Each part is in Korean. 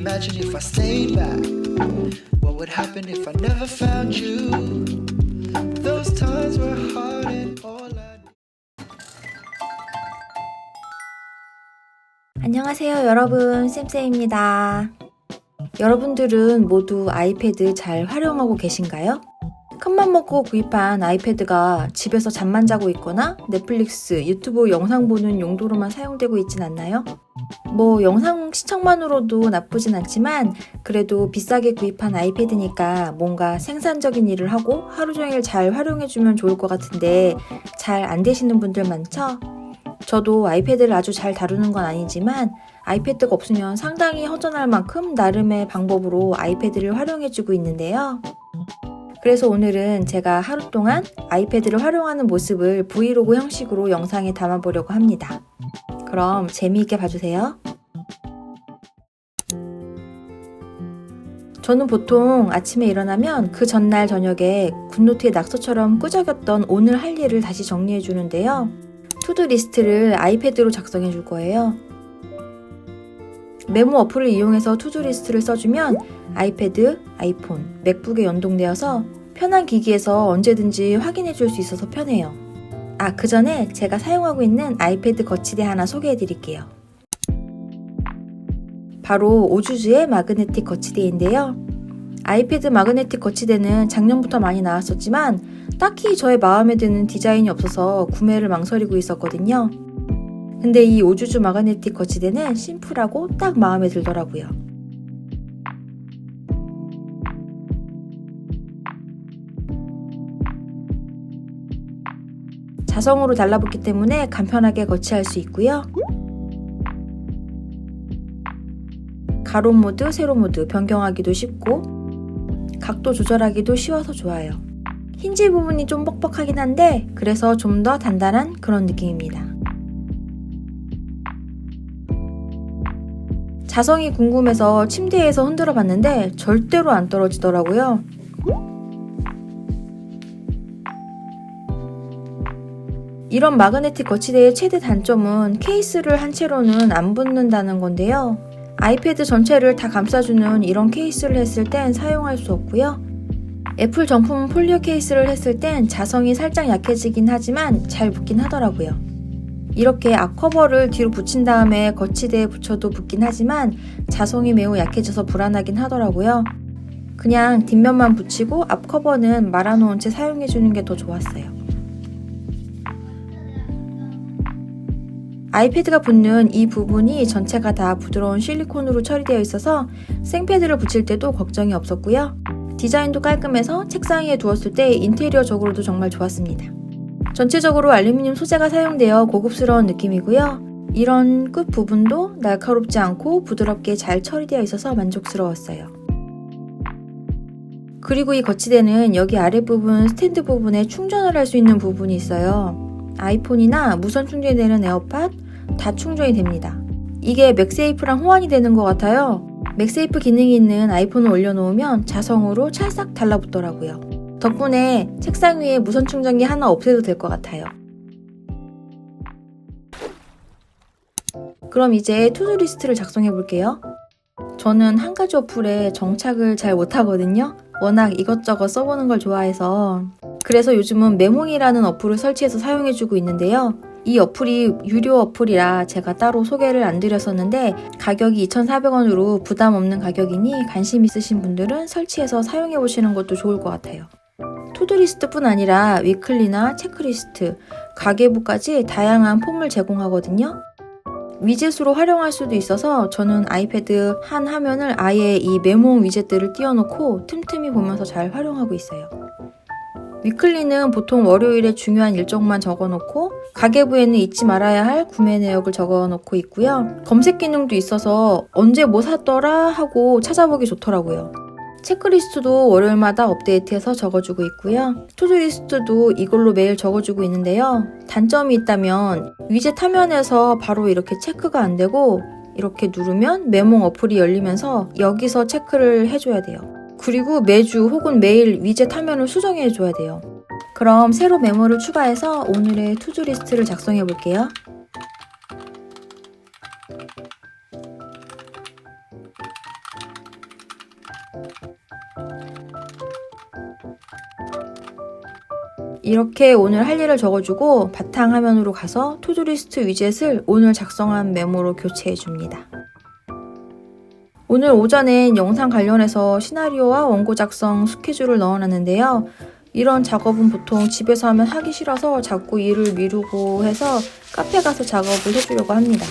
Imagine if I stayed back. What would happen if I never found you? Those times were hard and all I 안녕하세요 여러분, 쌤쌤입니다. 여러분들은 모두 아이패드 잘 활용하고 계신가요? 큰맘 먹고 구입한 아이패드가 집에서 잠만 자고 있거나 넷플릭스, 유튜브 영상 보는 용도로만 사용되고 있진 않나요? 영상 시청만으로도 나쁘진 않지만 그래도 비싸게 구입한 아이패드니까 뭔가 생산적인 일을 하고 하루 종일 잘 활용해주면 좋을 것 같은데 잘 안 되시는 분들 많죠? 저도 아이패드를 아주 잘 다루는 건 아니지만 아이패드가 없으면 상당히 허전할 만큼 나름의 방법으로 아이패드를 활용해주고 있는데요. 그래서 오늘은 제가 하루 동안 아이패드를 활용하는 모습을 브이로그 형식으로 영상에 담아보려고 합니다. 그럼 재미있게 봐주세요. 저는 보통 아침에 일어나면 그 전날 저녁에 굿노트에 낙서처럼 끄적였던 오늘 할 일을 다시 정리해 주는데요. 투두 리스트를 아이패드로 작성해 줄 거예요. 메모 어플을 이용해서 투두 리스트를 써주면 아이패드, 아이폰, 맥북에 연동되어서 편한 기기에서 언제든지 확인해 줄 수 있어서 편해요. 그 전에 제가 사용하고 있는 아이패드 거치대 하나 소개해 드릴게요. 바로 오주즈의 마그네틱 거치대인데요. 아이패드 마그네틱 거치대는 작년부터 많이 나왔었지만 딱히 저의 마음에 드는 디자인이 없어서 구매를 망설이고 있었거든요. 근데 이 오주즈 마그네틱 거치대는 심플하고 딱 마음에 들더라고요. 자성으로 달라붙기 때문에 간편하게 거치할 수 있고요. 가로 모드, 세로 모드 변경하기도 쉽고 각도 조절하기도 쉬워서 좋아요. 힌지 부분이 좀 뻑뻑하긴 한데 그래서 좀 더 단단한 그런 느낌입니다. 자성이 궁금해서 침대에서 흔들어 봤는데 절대로 안 떨어지더라고요. 이런 마그네틱 거치대의 최대 단점은 케이스를 한 채로는 안 붙는다는 건데요. 아이패드 전체를 다 감싸주는 이런 케이스를 했을 땐 사용할 수 없고요. 애플 정품 폴리오 케이스를 했을 땐 자성이 살짝 약해지긴 하지만 잘 붙긴 하더라고요. 이렇게 앞커버를 뒤로 붙인 다음에 거치대에 붙여도 붙긴 하지만 자성이 매우 약해져서 불안하긴 하더라고요. 그냥 뒷면만 붙이고 앞커버는 말아놓은 채 사용해주는 게 더 좋았어요. 아이패드가 붙는 이 부분이 전체가 다 부드러운 실리콘으로 처리되어 있어서 생패드를 붙일 때도 걱정이 없었고요. 디자인도 깔끔해서 책상 위에 두었을 때 인테리어적으로도 정말 좋았습니다. 전체적으로 알루미늄 소재가 사용되어 고급스러운 느낌이고요. 이런 끝 부분도 날카롭지 않고 부드럽게 잘 처리되어 있어서 만족스러웠어요. 그리고 이 거치대는 여기 아랫부분 스탠드 부분에 충전을 할 수 있는 부분이 있어요. 아이폰이나 무선 충전되는 에어팟 다 충전이 됩니다. 이게 맥세이프랑 호환이 되는 것 같아요. 맥세이프 기능이 있는 아이폰을 올려놓으면 자성으로 찰싹 달라붙더라고요. 덕분에 책상 위에 무선 충전기 하나 없애도 될 것 같아요. 그럼 이제 투두 리스트를 작성해 볼게요. 저는 한 가지 어플에 정착을 잘 못하거든요. 워낙 이것저것 써보는 걸 좋아해서. 그래서 요즘은 메몽이라는 어플을 설치해서 사용해주고 있는데요. 이 어플이 유료 어플이라 제가 따로 소개를 안 드렸었는데 가격이 2,400원으로 부담 없는 가격이니 관심 있으신 분들은 설치해서 사용해보시는 것도 좋을 것 같아요. 투두리스트뿐 아니라 위클리나 체크리스트, 가계부까지 다양한 폼을 제공하거든요. 위젯으로 활용할 수도 있어서 저는 아이패드 한 화면을 아예 이 메몽 위젯들을 띄워놓고 틈틈이 보면서 잘 활용하고 있어요. 위클리는 보통 월요일에 중요한 일정만 적어놓고 가계부에는 잊지 말아야 할 구매 내역을 적어놓고 있고요. 검색 기능도 있어서 언제 뭐 샀더라 하고 찾아보기 좋더라고요. 체크리스트도 월요일마다 업데이트해서 적어주고 있고요. 투두리스트도 이걸로 매일 적어주고 있는데요. 단점이 있다면 위젯 화면에서 바로 이렇게 체크가 안 되고 이렇게 누르면 메몽 어플이 열리면서 여기서 체크를 해줘야 돼요. 그리고 매주 혹은 매일 위젯 화면을 수정해줘야 돼요. 그럼 새로 메모를 추가해서 오늘의 투두리스트를 작성해 볼게요. 이렇게 오늘 할 일을 적어주고 바탕화면으로 가서 투두리스트 위젯을 오늘 작성한 메모로 교체해줍니다. 오늘 오전엔 영상 관련해서 시나리오와 원고 작성 스케줄을 넣어놨는데요. 이런 작업은 보통 집에서 하면 하기 싫어서 자꾸 일을 미루고 해서 카페 가서 작업을 해주려고 합니다.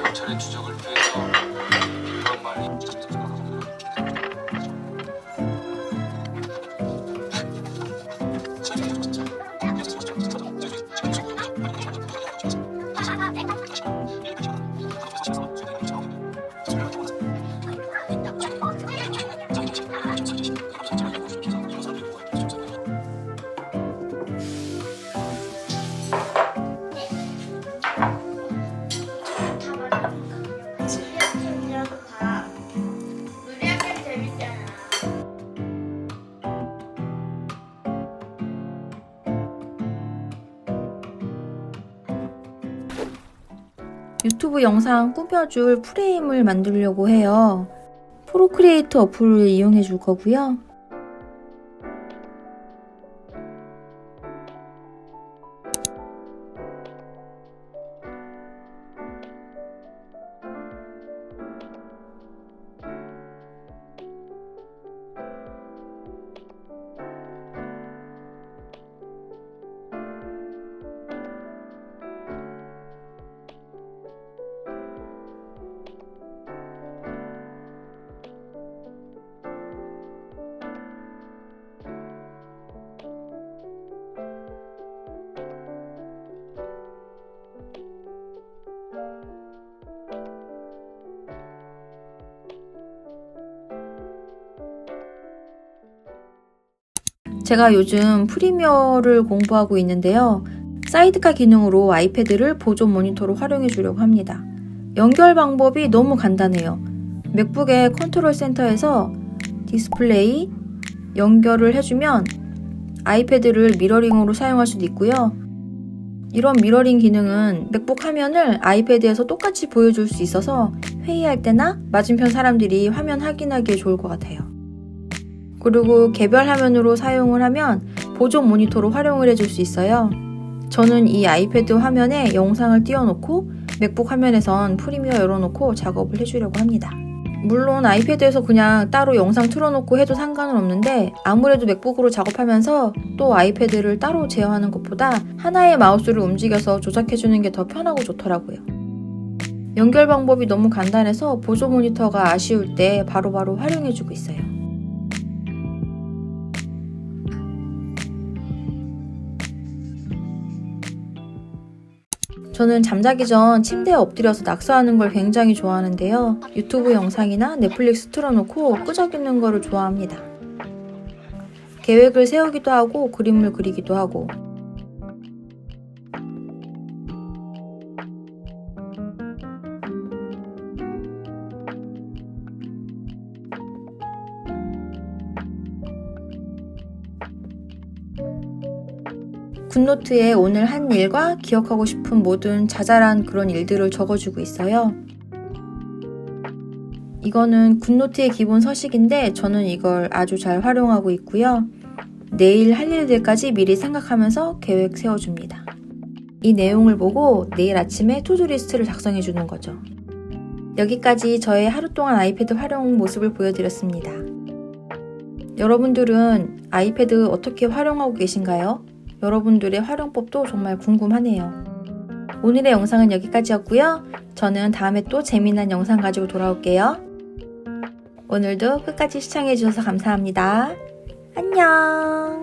검찰의 추적을 피해서 그런 말이 유튜브 영상 꾸며줄 프레임을 만들려고 해요. 프로크리에이터 어플을 이용해 줄 거고요. 제가 요즘 프리미어를 공부하고 있는데요. 사이드카 기능으로 아이패드를 보조 모니터로 활용해 주려고 합니다. 연결 방법이 너무 간단해요. 맥북의 컨트롤 센터에서 디스플레이 연결을 해주면 아이패드를 미러링으로 사용할 수도 있고요. 이런 미러링 기능은 맥북 화면을 아이패드에서 똑같이 보여줄 수 있어서 회의할 때나 맞은편 사람들이 화면 확인하기에 좋을 것 같아요. 그리고 개별 화면으로 사용을 하면 보조 모니터로 활용을 해줄 수 있어요. 저는 이 아이패드 화면에 영상을 띄워놓고 맥북 화면에선 프리미어 열어놓고 작업을 해주려고 합니다. 물론 아이패드에서 그냥 따로 영상 틀어놓고 해도 상관은 없는데 아무래도 맥북으로 작업하면서 또 아이패드를 따로 제어하는 것보다 하나의 마우스를 움직여서 조작해주는 게 더 편하고 좋더라고요. 연결 방법이 너무 간단해서 보조 모니터가 아쉬울 때 바로바로 활용해주고 있어요. 저는 잠자기 전 침대에 엎드려서 낙서하는 걸 굉장히 좋아하는데요. 유튜브 영상이나 넷플릭스 틀어놓고 끄적이는 거를 좋아합니다. 계획을 세우기도 하고 그림을 그리기도 하고. 굿노트에 오늘 한 일과 기억하고 싶은 모든 자잘한 그런 일들을 적어주고 있어요. 이거는 굿노트의 기본 서식인데 저는 이걸 아주 잘 활용하고 있고요. 내일 할 일들까지 미리 생각하면서 계획 세워줍니다. 이 내용을 보고 내일 아침에 투두리스트를 작성해주는 거죠. 여기까지 저의 하루 동안 아이패드 활용 모습을 보여드렸습니다. 여러분들은 아이패드 어떻게 활용하고 계신가요? 여러분들의 활용법도 정말 궁금하네요. 오늘의 영상은 여기까지였고요. 저는 다음에 또 재미난 영상 가지고 돌아올게요. 오늘도 끝까지 시청해주셔서 감사합니다. 안녕!